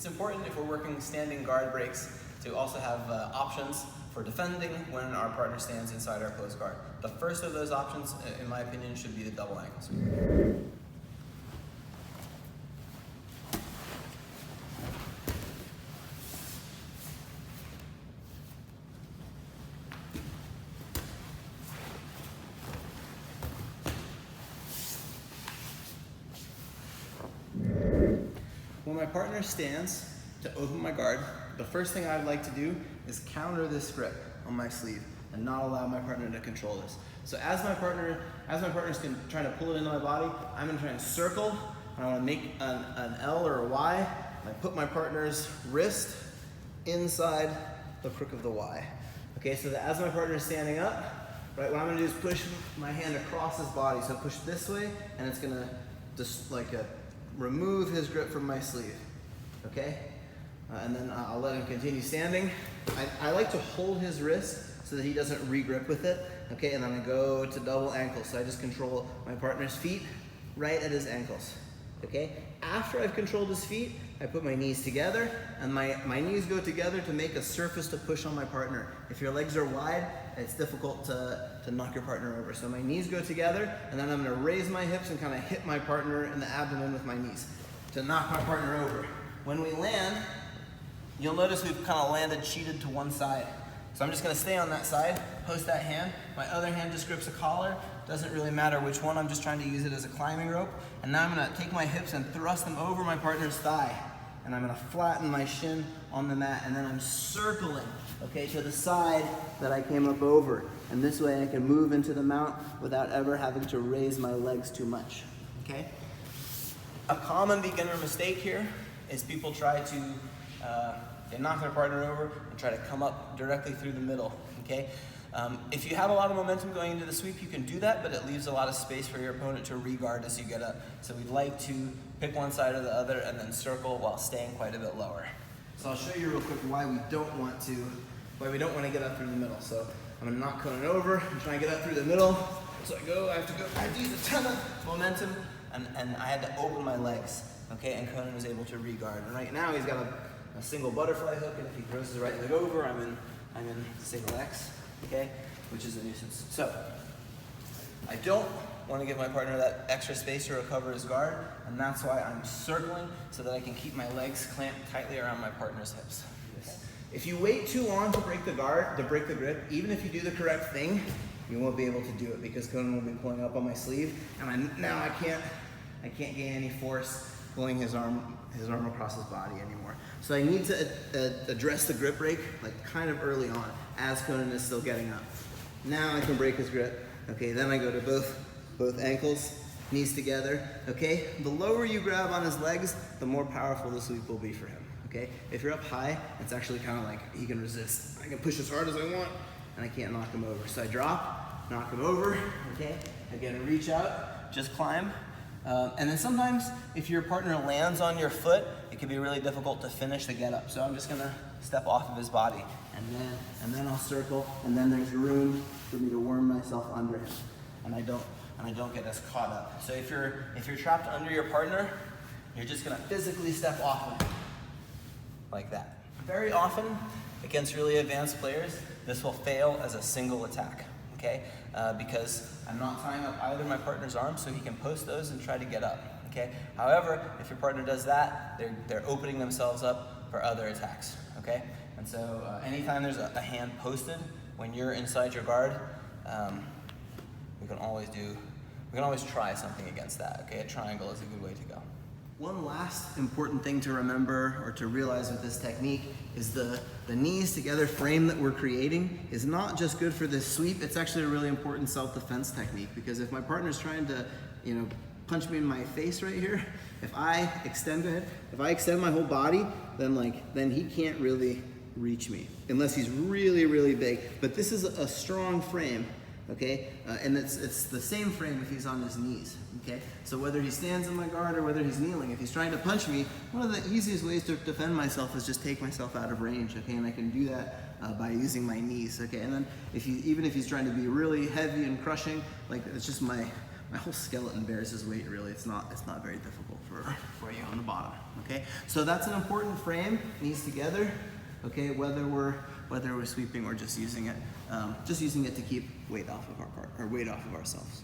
It's important if we're working standing guard breaks to also have options for defending when our partner stands inside our closed guard. The first of those options, in my opinion, should be the double ankle sweep. When my partner stands to open my guard, the first thing I'd like to do is counter this grip on my sleeve and not allow my partner to control this. So as my partner's trying to pull it into my body, I'm gonna try and circle, and I wanna make an L or a Y. I put my partner's wrist inside the crook of the Y. Okay, so that as my partner is standing up, right, what I'm gonna do is push my hand across his body. So push this way, and it's gonna just remove his grip from my sleeve, okay? And then I'll let him continue standing. I like to hold his wrist so that he doesn't re-grip with it, okay? And then I go to double ankle, so I just control my partner's feet right at his ankles, okay? After I've controlled his feet, I put my knees together, and my knees go together to make a surface to push on my partner. If your legs are wide, it's difficult to knock your partner over. So my knees go together, and then I'm gonna raise my hips and kind of hit my partner in the abdomen with my knees to knock my partner over. When we land, you'll notice we've kind of landed cheated to one side. So I'm just gonna stay on that side, post that hand. My other hand just grips a collar. Doesn't really matter which one, I'm just trying to use it as a climbing rope. And now I'm gonna take my hips and thrust them over my partner's thigh. And I'm gonna flatten my shin on the mat, and then I'm circling, okay, to the side that I came up over. And this way I can move into the mount without ever having to raise my legs too much, okay? A common beginner mistake here is people try to they knock their partner over and try to come up directly through the middle, okay? If you have a lot of momentum going into the sweep, you can do that, but it leaves a lot of space for your opponent to re-guard as you get up. So we'd like to pick one side or the other and then circle while staying quite a bit lower. So I'll show you real quick why we don't want to get up through the middle. So I'm gonna knock Conan over and try and get up through the middle. So I have to use a ton of momentum, and I had to open my legs, okay? And Conan was able to re-guard. And right now he's got a single butterfly hook, and if he throws his right leg over, I'm in single X, okay? Which is a nuisance. So I don't want to give my partner that extra space to recover his guard, and that's why I'm circling so that I can keep my legs clamped tightly around my partner's hips. If you wait too long to break the grip, even if you do the correct thing, you won't be able to do it because Conan will be pulling up on my sleeve, and now I can't gain any force pulling his arm across his body anymore. So I need to address the grip break like kind of early on as Conan is still getting up. Now I can break his grip. Okay, then I go to both ankles, knees together. Okay, the lower you grab on his legs, the more powerful the sweep will be for him. Okay, if you're up high, it's actually kind of like he can resist. I can push as hard as I want, and I can't knock him over. So I drop, knock him over. Okay, again, reach out, just climb. And then sometimes if your partner lands on your foot, it can be really difficult to finish the get up. So I'm just gonna step off of his body, and then I'll circle, and then there's room for me to worm myself under him, and I don't get as caught up. So if you're trapped under your partner, you're just gonna physically step off of him like that. Very often against really advanced players, this will fail as a single attack. Okay, because I'm not tying up either my partner's arms, so he can post those and try to get up. Okay. However, if your partner does that, they're opening themselves up for other attacks. Okay. And so anytime there's a hand posted when you're inside your guard, we can always try something against that. Okay. A triangle is a good way to go. One last important thing to remember or to realize with this technique is the knees together frame that we're creating is not just good for this sweep, it's actually a really important self-defense technique, because if my partner's trying to, punch me in my face right here, if I extend my whole body, then he can't really reach me unless he's really, really big. But this is a strong frame. Okay, and it's the same frame if he's on his knees, okay? So whether he stands in my guard or whether he's kneeling, if he's trying to punch me, one of the easiest ways to defend myself is just take myself out of range, okay? And I can do that by using my knees, okay? And then even if he's trying to be really heavy and crushing, like it's just my my whole skeleton bears his weight really. It's not very difficult for you on the bottom, okay? So that's an important frame, knees together, okay, whether we're sweeping or just using it to keep weight off of our part, or weight off of ourselves.